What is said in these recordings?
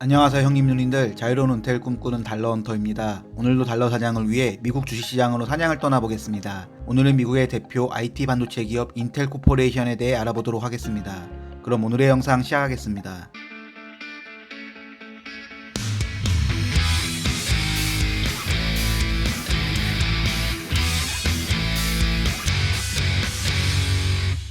안녕하세요 형님 누님들, 자유로운 은퇴를 꿈꾸는 달러헌터입니다. 오늘도 달러 사냥을 위해 미국 주식시장으로 사냥을 떠나보겠습니다. 오늘은 미국의 대표 IT 반도체 기업 인텔 코퍼레이션에 대해 알아보도록 하겠습니다. 그럼 오늘의 영상 시작하겠습니다.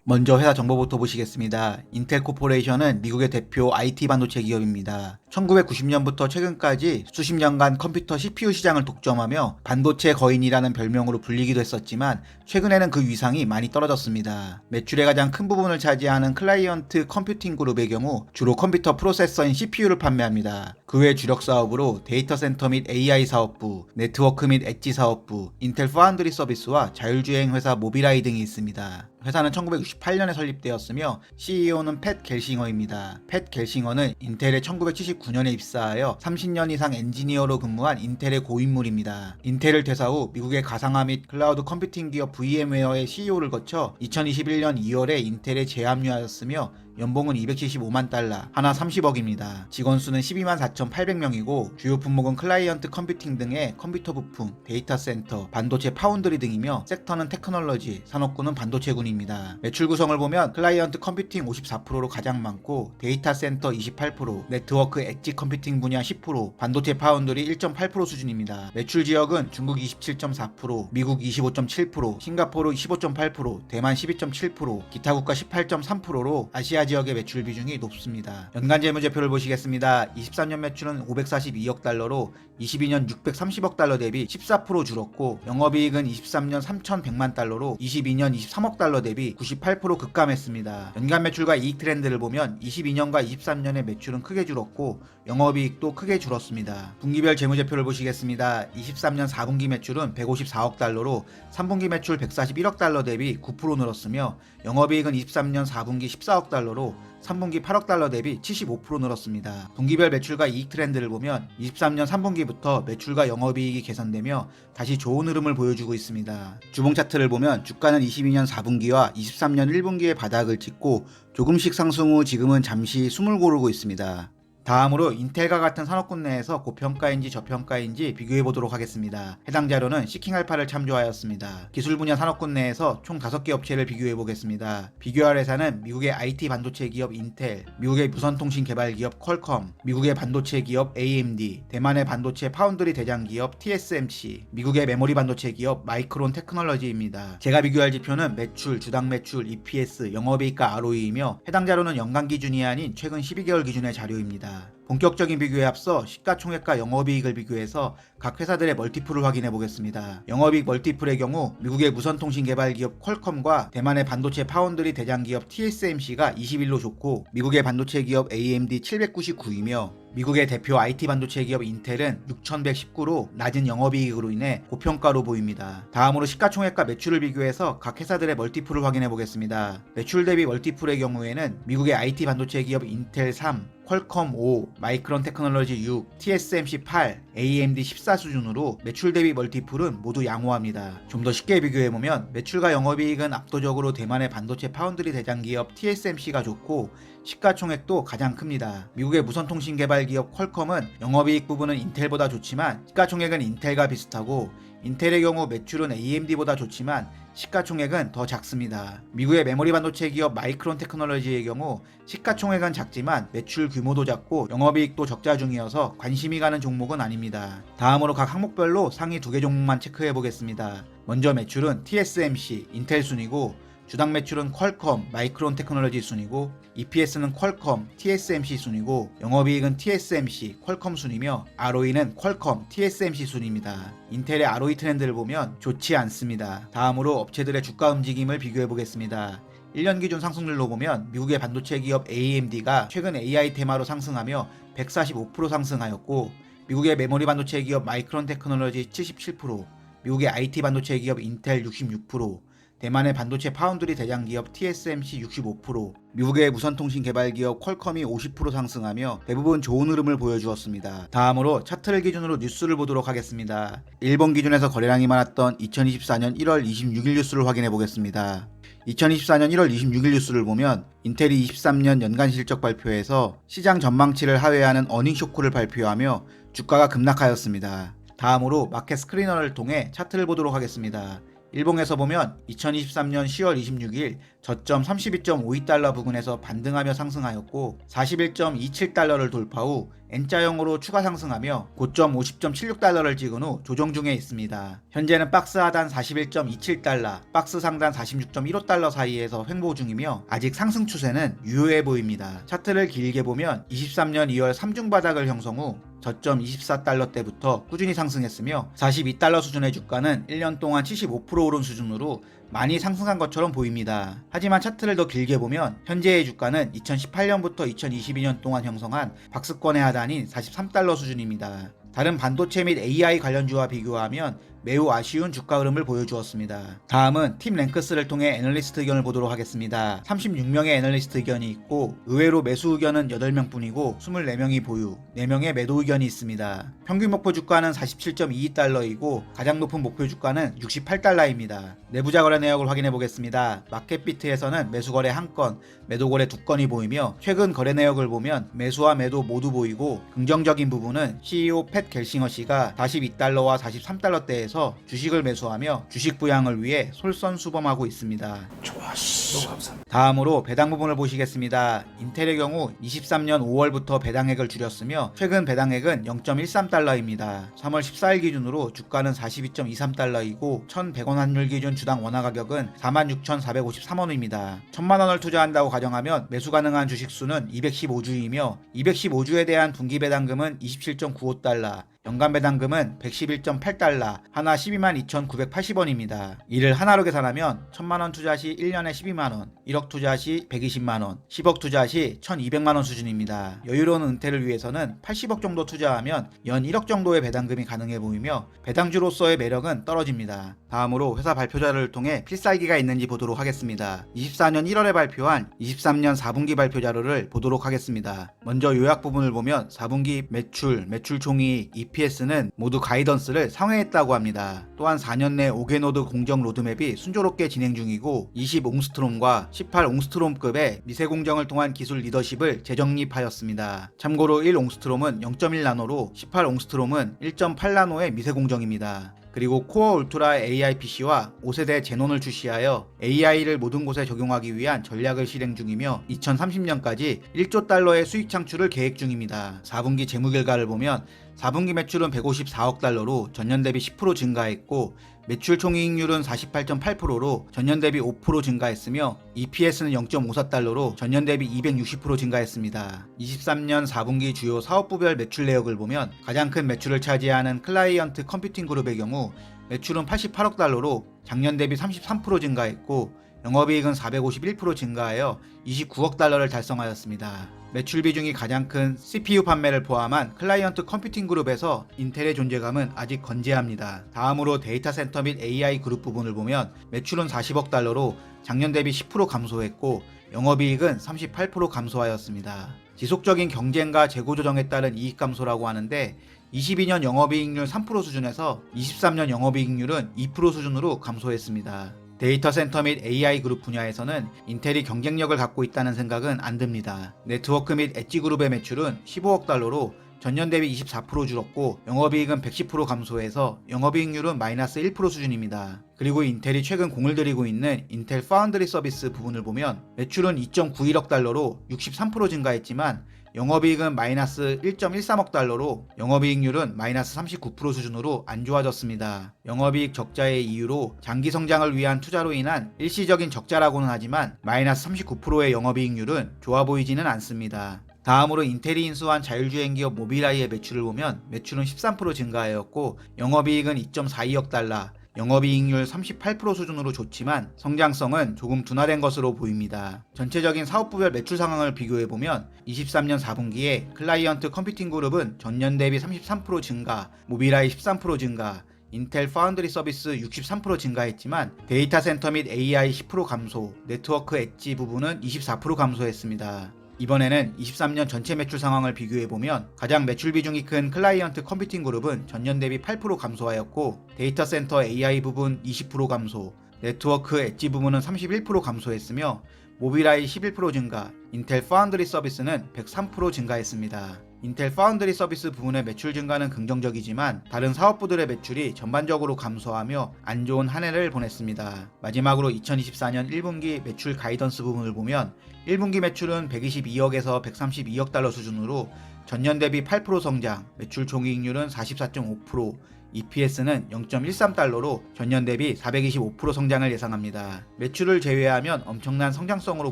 먼저 회사 정보부터 보시겠습니다. 인텔 코퍼레이션은 미국의 대표 IT 반도체 기업입니다. 1990년부터 최근까지 수십 년간 컴퓨터 CPU 시장을 독점하며 반도체 거인이라는 별명으로 불리기도 했었지만 최근에는 그 위상이 많이 떨어졌습니다. 매출의 가장 큰 부분을 차지하는 클라이언트 컴퓨팅 그룹의 경우 주로 컴퓨터 프로세서인 CPU를 판매합니다. 그 외 주력 사업으로 데이터 센터 및 AI 사업부, 네트워크 및 엣지 사업부, 인텔 파운드리 서비스와 자율주행 회사 모비라이 등이 있습니다. 회사는 1968년에 설립되었으며 CEO는 팻 겔싱어입니다. 팻 겔싱어는 인텔에 1979년에 입사하여 30년 이상 엔지니어로 근무한 인텔의 고인물입니다. 인텔을 퇴사 후 미국의 가상화 및 클라우드 컴퓨팅 기업 VM웨어의 CEO를 거쳐 2021년 2월에 인텔에 재합류하였으며 연봉은 275만 달러, 하나 30억입니다. 직원 수는 12만 4,800명이고 주요 품목은 클라이언트 컴퓨팅 등의 컴퓨터 부품, 데이터 센터, 반도체 파운드리 등이며 섹터는 테크놀로지, 산업군은 반도체군입니다. 매출 구성을 보면 클라이언트 컴퓨팅 54%로 가장 많고 데이터 센터 28%, 네트워크 엣지 컴퓨팅 분야 10%, 반도체 파운드리 1.8% 수준입니다. 매출 지역은 중국 27.4%, 미국 25.7%, 싱가포르 15.8%, 대만 12.7%, 기타 국가 18.3%로 아시아 지역의 매출 비중이 높습니다. 연간 재무제표를 보시겠습니다. 23년 매출은 542억 달러로 22년 630억 달러 대비 14% 줄었고 영업이익은 23년 3,100만 달러로 22년 23억 달러 대비 98% 급감했습니다. 연간 매출과 이익 트렌드를 보면 22년과 23년의 매출은 크게 줄었고 영업이익도 크게 줄었습니다. 분기별 재무제표를 보시겠습니다. 23년 4분기 매출은 154억 달러로 3분기 매출 141억 달러 대비 9% 늘었으며 영업이익은 23년 4분기 14억 달러로 3분기 8억 달러 대비 75% 늘었습니다. 분기별 매출과 이익 트렌드를 보면 23년 3분기부터 매출과 영업이익이 개선되며 다시 좋은 흐름을 보여주고 있습니다. 주봉 차트를 보면 주가는 22년 4분기와 23년 1분기에 바닥을 찍고 조금씩 상승 후 지금은 잠시 숨을 고르고 있습니다. 다음으로 인텔과 같은 산업군 내에서 고평가인지 저평가인지 비교해 보도록 하겠습니다. 해당 자료는 시킹알파를 참조하였습니다. 기술 분야 산업군 내에서 총 5개 업체를 비교해 보겠습니다. 비교할 회사는 미국의 IT 반도체 기업 인텔, 미국의 무선통신 개발 기업 퀄컴, 미국의 반도체 기업 AMD, 대만의 반도체 파운드리 대장 기업 TSMC, 미국의 메모리 반도체 기업 마이크론 테크놀로지입니다. 제가 비교할 지표는 매출, 주당 매출, EPS, 영업이익과 ROE이며 해당 자료는 연간 기준이 아닌 최근 12개월 기준의 자료입니다. 본격적인 비교에 앞서 시가총액과 영업이익을 비교해서 각 회사들의 멀티플을 확인해 보겠습니다. 영업이익 멀티플의 경우 미국의 무선통신 개발 기업 퀄컴과 대만의 반도체 파운드리 대장 기업 TSMC가 21로 좋고 미국의 반도체 기업 AMD 799이며 미국의 대표 IT 반도체 기업 인텔은 6119로 낮은 영업이익으로 인해 고평가로 보입니다. 다음으로 시가총액과 매출을 비교해서 각 회사들의 멀티플을 확인해 보겠습니다. 매출 대비 멀티플의 경우에는 미국의 IT 반도체 기업 인텔 3, 퀄컴 5, 마이크론 테크놀로지 6, TSMC 8, AMD 14 수준으로 매출 대비 멀티플은 모두 양호합니다. 좀 더 쉽게 비교해보면 매출과 영업이익은 압도적으로 대만의 반도체 파운드리 대장 기업 TSMC가 좋고 시가총액도 가장 큽니다. 미국의 무선통신 개발 기업 퀄컴은 영업이익 부분은 인텔보다 좋지만 시가총액은 인텔과 비슷하고 인텔의 경우 매출은 AMD보다 좋지만 시가총액은 더 작습니다. 미국의 메모리 반도체 기업 마이크론 테크놀로지의 경우 시가총액은 작지만 매출 규모도 작고 영업이익도 적자 중이어서 관심이 가는 종목은 아닙니다. 다음으로 각 항목별로 상위 2개 종목만 체크해 보겠습니다. 먼저 매출은 TSMC, 인텔 순이고 주당 매출은 퀄컴, 마이크론 테크놀로지 순이고 EPS는 퀄컴, TSMC 순이고 영업이익은 TSMC, 퀄컴 순이며 ROE는 퀄컴, TSMC 순입니다. 인텔의 ROE 트렌드를 보면 좋지 않습니다. 다음으로 업체들의 주가 움직임을 비교해 보겠습니다. 1년 기준 상승률로 보면 미국의 반도체 기업 AMD가 최근 AI 테마로 상승하며 145% 상승하였고 미국의 메모리 반도체 기업 마이크론 테크놀로지 77%, 미국의 IT 반도체 기업 인텔 66%, 대만의 반도체 파운드리 대장 기업 TSMC 65%, 미국의 무선통신 개발 기업 퀄컴이 50% 상승하며 대부분 좋은 흐름을 보여주었습니다. 다음으로 차트를 기준으로 뉴스를 보도록 하겠습니다. 일본 기준에서 거래량이 많았던 2024년 1월 26일 뉴스를 확인해 보겠습니다. 2024년 1월 26일 뉴스를 보면 인텔이 23년 연간 실적 발표에서 시장 전망치를 하회하는 어닝 쇼크를 발표하며 주가가 급락하였습니다. 다음으로 마켓 스크리너를 통해 차트를 보도록 하겠습니다. 일봉에서 보면 2023년 10월 26일 저점 32.52달러 부근에서 반등하며 상승하였고 41.27달러를 돌파 후 N자형으로 추가 상승하며 고점 50.76달러를 찍은 후 조정 중에 있습니다. 현재는 박스 하단 41.27달러, 박스 상단 46.15달러 사이에서 횡보 중이며 아직 상승 추세는 유효해 보입니다. 차트를 길게 보면 23년 2월 3중 바닥을 형성 후 저점 24달러 때부터 꾸준히 상승했으며 42달러 수준의 주가는 1년 동안 75% 오른 수준으로 많이 상승한 것처럼 보입니다. 하지만 차트를 더 길게 보면 현재의 주가는 2018년부터 2022년 동안 형성한 박스권의 하단인 43달러 수준입니다. 다른 반도체 및 AI 관련주와 비교하면 매우 아쉬운 주가 흐름을 보여주었습니다. 다음은 팀 랭크스를 통해 애널리스트 의견을 보도록 하겠습니다. 36명의 애널리스트 의견이 있고 의외로 매수 의견은 8명 뿐이고 24명이 보유, 4명의 매도 의견이 있습니다. 평균 목표 주가는 47.22달러이고 가장 높은 목표 주가는 68달러입니다. 내부자 거래 내역을 확인해 보겠습니다. 마켓비트에서는 매수 거래 1건, 매도 거래 2건이 보이며 최근 거래 내역을 보면 매수와 매도 모두 보이고 긍정적인 부분은 CEO 팻 겔싱어 씨가 42달러와 43달러대에서 주식을 매수하며 주식 부양을 위해 솔선수범하고 있습니다. 너무 감사합니다. 다음으로 배당 부분을 보시겠습니다. 인텔의 경우 23년 5월부터 배당액을 줄였으며 최근 배당액은 0.13달러입니다. 3월 14일 기준으로 주가는 42.23달러이고 1,100원 환율 기준 주당 원화 가격은 46,453원입니다. 1,000만원을 투자한다고 가정하면 매수 가능한 주식수는 215주이며 215주에 대한 분기 배당금은 27.95달러, 연간 배당금은 111.8달러, 하나 122,980원입니다. 이를 하나로 계산하면 1,000만원 투자 시 1년에 12만원, 1억 투자 시 120만원, 10억 투자 시 1,200만원 수준입니다. 여유로운 은퇴를 위해서는 80억 정도 투자하면 연 1억 정도의 배당금이 가능해 보이며 배당주로서의 매력은 떨어집니다. 다음으로 회사 발표 자료를 통해 필살기가 있는지 보도록 하겠습니다. 24년 1월에 발표한 23년 4분기 발표 자료를 보도록 하겠습니다. 먼저 요약 부분을 보면 4분기 매출 총이익, EPS는 모두 가이던스를 상회했다고 합니다. 또한 4년 내 5개 노드 공정 로드맵이 순조롭게 진행 중이고 20옹스트롬과 18옹스트롬급의 미세 공정을 통한 기술 리더십을 재정립하였습니다. 참고로 1옹스트롬은 0.1나노로 18옹스트롬은 1.8나노의 미세 공정입니다. 그리고 코어 울트라 AI PC와 5세대 제논을 출시하여 AI를 모든 곳에 적용하기 위한 전략을 실행 중이며 2030년까지 1조 달러의 수익 창출을 계획 중입니다. 4분기 재무 결과를 보면 4분기 매출은 154억 달러로 전년 대비 10% 증가했고 매출 총이익률은 48.8%로 전년 대비 5% 증가했으며 EPS는 0.54달러로 전년 대비 260% 증가했습니다. 23년 4분기 주요 사업부별 매출 내역을 보면 가장 큰 매출을 차지하는 클라이언트 컴퓨팅 그룹의 경우 매출은 88억 달러로 작년 대비 33% 증가했고 영업이익은 451% 증가하여 29억 달러를 달성하였습니다. 매출 비중이 가장 큰 CPU 판매를 포함한 클라이언트 컴퓨팅 그룹에서 인텔의 존재감은 아직 건재합니다. 다음으로 데이터 센터 및 AI 그룹 부분을 보면 매출은 40억 달러로 작년 대비 10% 감소했고 영업이익은 38% 감소하였습니다. 지속적인 경쟁과 재고 조정에 따른 이익 감소라고 하는데 22년 영업이익률 3% 수준에서 23년 영업이익률은 2% 수준으로 감소했습니다. 데이터 센터 및 AI 그룹 분야에서는 인텔이 경쟁력을 갖고 있다는 생각은 안 듭니다. 네트워크 및 엣지 그룹의 매출은 15억 달러로 전년 대비 24% 줄었고 영업이익은 110% 감소해서 영업이익률은 마이너스 1% 수준입니다. 그리고 인텔이 최근 공을 들이고 있는 인텔 파운드리 서비스 부분을 보면 매출은 2.91억 달러로 63% 증가했지만 영업이익은 마이너스 1.13억 달러로 영업이익률은 마이너스 39% 수준으로 안 좋아졌습니다. 영업이익 적자의 이유로 장기 성장을 위한 투자로 인한 일시적인 적자라고는 하지만 마이너스 39%의 영업이익률은 좋아 보이지는 않습니다. 다음으로 인텔이 인수한 자율주행 기업 모빌아이의 매출을 보면 매출은 13% 증가하였고 영업이익은 2.42억 달러, 영업이익률 38% 수준으로 좋지만 성장성은 조금 둔화된 것으로 보입니다. 전체적인 사업부별 매출 상황을 비교해보면 23년 4분기에 클라이언트 컴퓨팅 그룹은 전년 대비 33% 증가, 모빌아이 13% 증가, 인텔 파운드리 서비스 63% 증가했지만 데이터 센터 및 AI 10% 감소, 네트워크 엣지 부분은 24% 감소했습니다. 이번에는 23년 전체 매출 상황을 비교해보면 가장 매출 비중이 큰 클라이언트 컴퓨팅 그룹은 전년 대비 8% 감소하였고 데이터 센터 AI 부분 20% 감소, 네트워크 엣지 부문은 31% 감소했으며 모빌아이 11% 증가, 인텔 파운드리 서비스는 103% 증가했습니다. 인텔 파운드리 서비스 부문의 매출 증가는 긍정적이지만 다른 사업부들의 매출이 전반적으로 감소하며 안 좋은 한 해를 보냈습니다. 마지막으로 2024년 1분기 매출 가이던스 부분을 보면 1분기 매출은 122억에서 132억 달러 수준으로 전년 대비 8% 성장, 매출 총이익률은 44.5%, EPS는 0.13달러로 전년 대비 425% 성장을 예상합니다. 매출을 제외하면 엄청난 성장성으로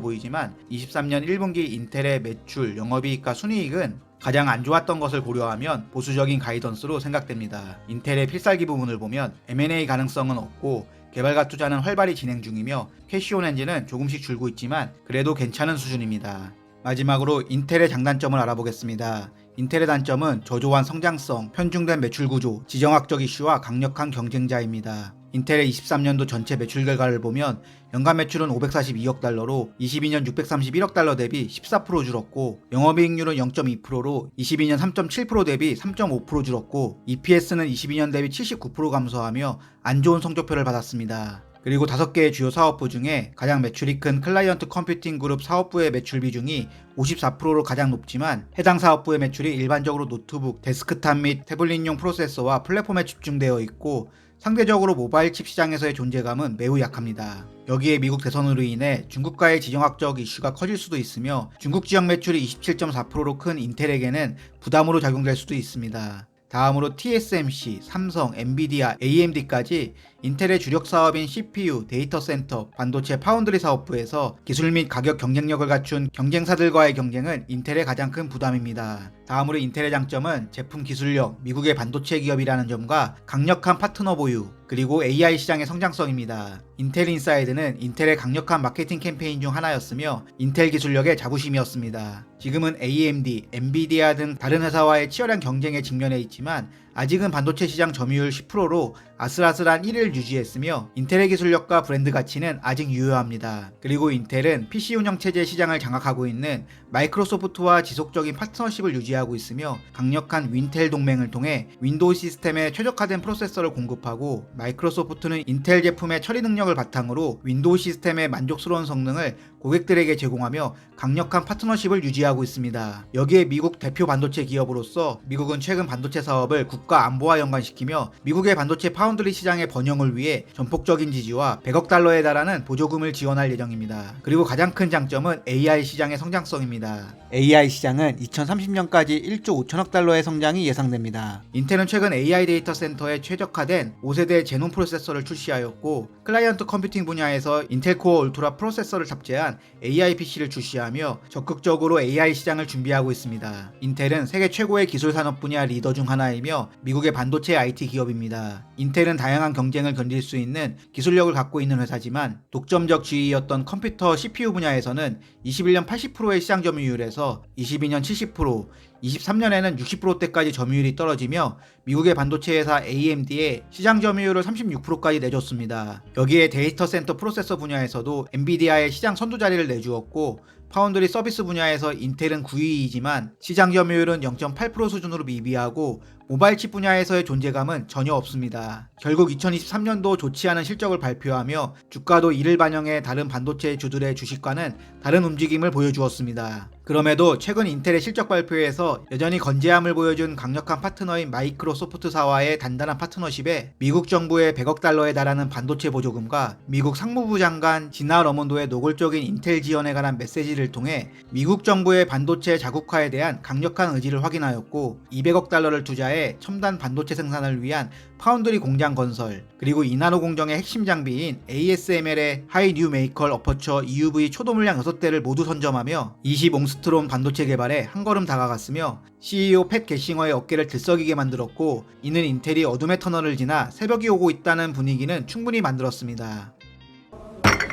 보이지만 23년 1분기 인텔의 매출, 영업이익과 순이익은 가장 안 좋았던 것을 고려하면 보수적인 가이던스로 생각됩니다. 인텔의 필살기 부분을 보면 M&A 가능성은 없고 개발과 투자는 활발히 진행 중이며 캐시온 엔진은 조금씩 줄고 있지만 그래도 괜찮은 수준입니다. 마지막으로 인텔의 장단점을 알아보겠습니다. 인텔의 단점은 저조한 성장성, 편중된 매출 구조, 지정학적 이슈와 강력한 경쟁자입니다. 인텔의 23년도 전체 매출 결과를 보면 연간 매출은 542억 달러로 22년 631억 달러 대비 14% 줄었고 영업이익률은 0.2%로 22년 3.7% 대비 3.5% 줄었고 EPS는 22년 대비 79% 감소하며 안 좋은 성적표를 받았습니다. 그리고 5개의 주요 사업부 중에 가장 매출이 큰 클라이언트 컴퓨팅 그룹 사업부의 매출 비중이 54%로 가장 높지만 해당 사업부의 매출이 일반적으로 노트북, 데스크탑 및 태블릿용 프로세서와 플랫폼에 집중되어 있고 상대적으로 모바일 칩 시장에서의 존재감은 매우 약합니다. 여기에 미국 대선으로 인해 중국과의 지정학적 이슈가 커질 수도 있으며 중국 지역 매출이 27.4%로 큰 인텔에게는 부담으로 작용될 수도 있습니다. 다음으로 TSMC, 삼성, 엔비디아, AMD까지 인텔의 주력 사업인 CPU, 데이터 센터, 반도체 파운드리 사업부에서 기술 및 가격 경쟁력을 갖춘 경쟁사들과의 경쟁은 인텔의 가장 큰 부담입니다. 다음으로 인텔의 장점은 제품 기술력, 미국의 반도체 기업이라는 점과 강력한 파트너 보유, 그리고 AI 시장의 성장성입니다. 인텔 인사이드는 인텔의 강력한 마케팅 캠페인 중 하나였으며 인텔 기술력의 자부심이었습니다. 지금은 AMD, 엔비디아 등 다른 회사와의 치열한 경쟁에 직면해 있지만 아직은 반도체 시장 점유율 10%로 아슬아슬한 1위를 유지했으며 인텔의 기술력과 브랜드 가치는 아직 유효합니다. 그리고 인텔은 PC 운영체제 시장을 장악하고 있는 마이크로소프트와 지속적인 파트너십을 유지하고 있으며 강력한 윈텔 동맹을 통해 윈도우 시스템에 최적화된 프로세서를 공급하고 마이크로소프트는 인텔 제품의 처리 능력을 바탕으로 윈도우 시스템의 만족스러운 성능을 고객들에게 제공하며 강력한 파트너십을 유지하고 있습니다. 여기에 미국 대표 반도체 기업으로서 미국은 최근 반도체 사업을 국가 안보와 연관시키며 미국의 반도체 파운드리 시장의 번영을 위해 전폭적인 지지와 100억 달러에 달하는 보조금을 지원할 예정입니다. 그리고 가장 큰 장점은 AI 시장의 성장성입니다. AI 시장은 2030년까지 1조 5천억 달러의 성장이 예상됩니다. 인텔은 최근 AI 데이터 센터에 최적화된 5세대 제논 프로세서를 출시하였고 클라이언트 컴퓨팅 분야에서 인텔 코어 울트라 프로세서를 탑재한 AI PC를 출시하며 적극적으로 AI 시장을 준비하고 있습니다. 인텔은 세계 최고의 기술 산업 분야 리더 중 하나이며 미국의 반도체 IT 기업입니다. 인텔은 다양한 경쟁을 견딜 수 있는 기술력을 갖고 있는 회사지만 독점적 지위였던 컴퓨터 CPU 분야에서는 21년 80%의 시장 점유율에서 22년 70%, 23년에는 60%대까지 점유율이 떨어지며 미국의 반도체 회사 AMD의 시장 점유율을 36%까지 내줬습니다. 여기에 데이터 센터 프로세서 분야에서도 엔비디아의 시장 선두 자리를 내주었고 파운드리 서비스 분야에서 인텔은 9위이지만 시장 점유율은 0.8% 수준으로 미비하고 모바일 칩 분야에서의 존재감은 전혀 없습니다. 결국 2023년도 좋지 않은 실적을 발표하며 주가도 이를 반영해 다른 반도체 주들의 주식과는 다른 움직임을 보여주었습니다. 그럼에도 최근 인텔의 실적 발표에서 여전히 건재함을 보여준 강력한 파트너인 마이크로소프트사와의 단단한 파트너십에 미국 정부의 100억 달러에 달하는 반도체 보조금과 미국 상무부 장관 지나 러몬도의 노골적인 인텔 지원에 관한 메시지를 통해 미국 정부의 반도체 자국화에 대한 강력한 의지를 확인하였고 200억 달러를 투자해 첨단 반도체 생산을 위한 파운드리 공장 건설, 그리고 이나노 공정의 핵심 장비인 ASML의 하이 뉴 메이컬 어퍼처 EUV 초도 물량 6대를 모두 선점하며 20옹스트롬 반도체 개발에 한 걸음 다가갔으며 CEO 팻 게싱어의 어깨를 들썩이게 만들었고 이는 인텔이 어둠의 터널을 지나 새벽이 오고 있다는 분위기는 충분히 만들었습니다.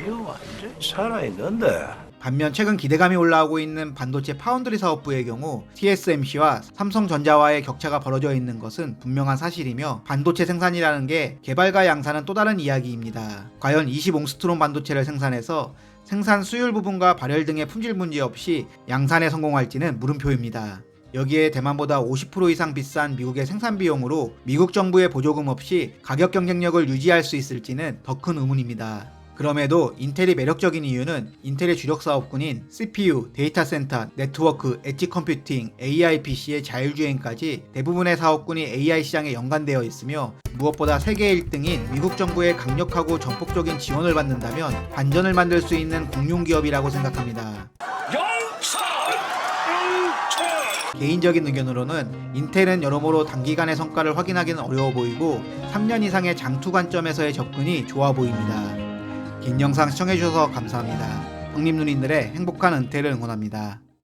이거 완전히 살아있는데. 반면 최근 기대감이 올라오고 있는 반도체 파운드리 사업부의 경우 TSMC와 삼성전자와의 격차가 벌어져 있는 것은 분명한 사실이며 반도체 생산이라는 게 개발과 양산은 또 다른 이야기입니다. 과연 20옹스트롬 반도체를 생산해서 생산 수율 부분과 발열 등의 품질 문제 없이 양산에 성공할지는 물음표입니다. 여기에 대만보다 50% 이상 비싼 미국의 생산 비용으로 미국 정부의 보조금 없이 가격 경쟁력을 유지할 수 있을지는 더 큰 의문입니다. 그럼에도 인텔이 매력적인 이유는 인텔의 주력 사업군인 CPU, 데이터 센터, 네트워크, 엣지 컴퓨팅, AI PC의 자율주행까지 대부분의 사업군이 AI 시장에 연관되어 있으며 무엇보다 세계 1등인 미국 정부의 강력하고 전폭적인 지원을 받는다면 반전을 만들 수 있는 공룡기업이라고 생각합니다. 개인적인 의견으로는 인텔은 여러모로 단기간의 성과를 확인하기는 어려워 보이고 3년 이상의 장투 관점에서의 접근이 좋아 보입니다. 긴 영상 시청해주셔서 감사합니다. 형님 누님들의 행복한 은퇴를 응원합니다.